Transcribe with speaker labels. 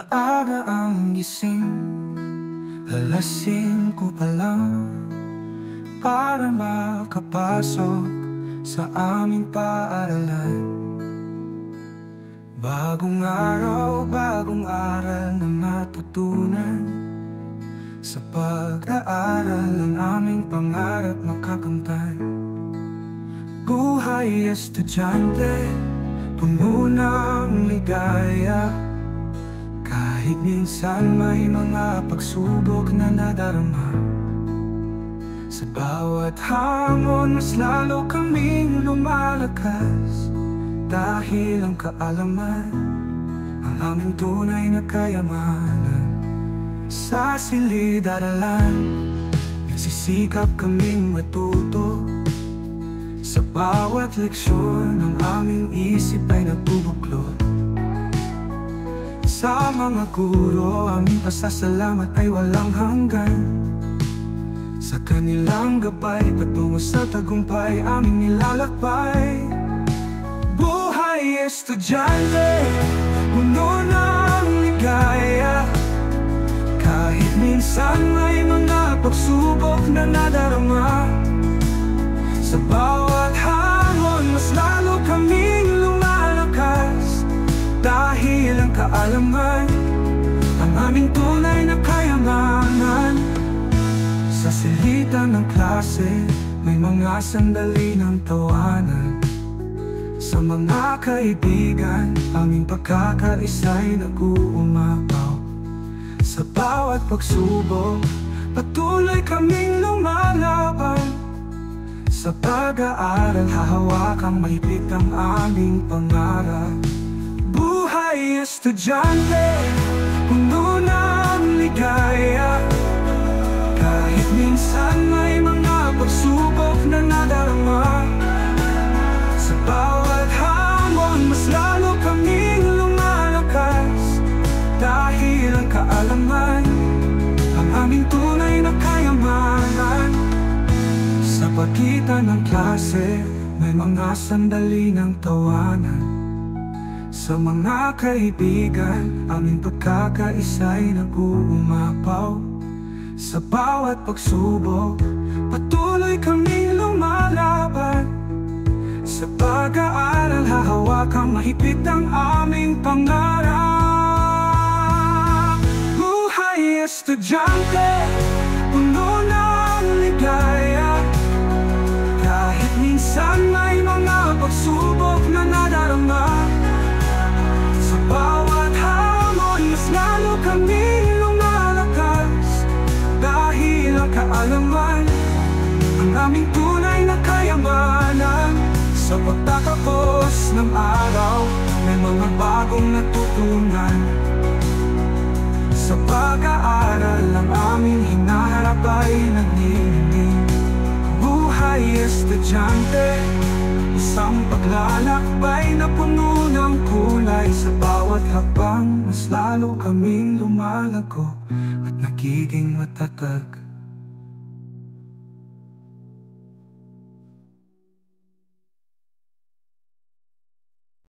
Speaker 1: Maaga ang gising, alas 5 pa lang, para makapasok sa aming paaralan. Bagong araw, bagong aral na matutunan, sa pag-aaral ang aming pangarap makakamtan. Buhay estudyante, puno ng ligaya, kahit minsan may mga pagsubok na nadarama. Sa bawat hamon, mas lalo kaming lumalakas, dahil ang kaalaman ang aming tunay na kayamanan. Sa silid-aralan, nagsisikap kaming matuto, sa bawat leksyon ang aming isip ay nagbubuklod. Sa mga guro, aming pasasalamat ay walang hanggan, sa kanilang gabay patungo sa tagumpay aming nilalakbay. Buhay estudyante, puno ng ligaya, kahit minsan may mga pagsubok na nadarama. Sa bawat hamon, mas lalo kaming lumalakas, dahil ang kaalaman ang aming tunay na kayamanan. Sa silitan ng klase, may mga sandali ng tawanan. Sa mga kaibigan, aming pagkakaisa'y nag-uumapaw. Sa bawat pagsubok, patuloy kaming lumalaban. Sa pag-aaral, hahawakang mahigpit ang aming pangarap. Buhay estudyante, puno ng ligaya, kahit minsan may mga pagsubok na nadarama. Sa bawat hamon, mas lalo kaming lumalakas, dahil ang kaalaman ang aming tunay na kayamanan. Sa pagitan ng klase, may mga sandali ng tawanan. Sa mga kaibigan, aming pagkakaisa'y nag-uumapaw. Sa bawat pagsubok, patuloy kaming lumalaban. Sa pag-aaral, hahawakang mahigpit ang aming pangarap. Buhay estudyante, puno ng ligaya, kahit minsan may mga pagsubok na nadarama. Sa bawat hamon, mas lalo kaming lumalakas, dahil ang kaalaman ang aming tunay na kayamanan. Sa pagtatapos ng araw, may mga bagong natutunan. Sa pag-aaral, ang aming hinaharap ay nagniningning. Buhay estudyante, isang paglalakbay na puno ng kulay. Sa bawat hakbang, mas lalo kaming lumalago at nagiging matatag.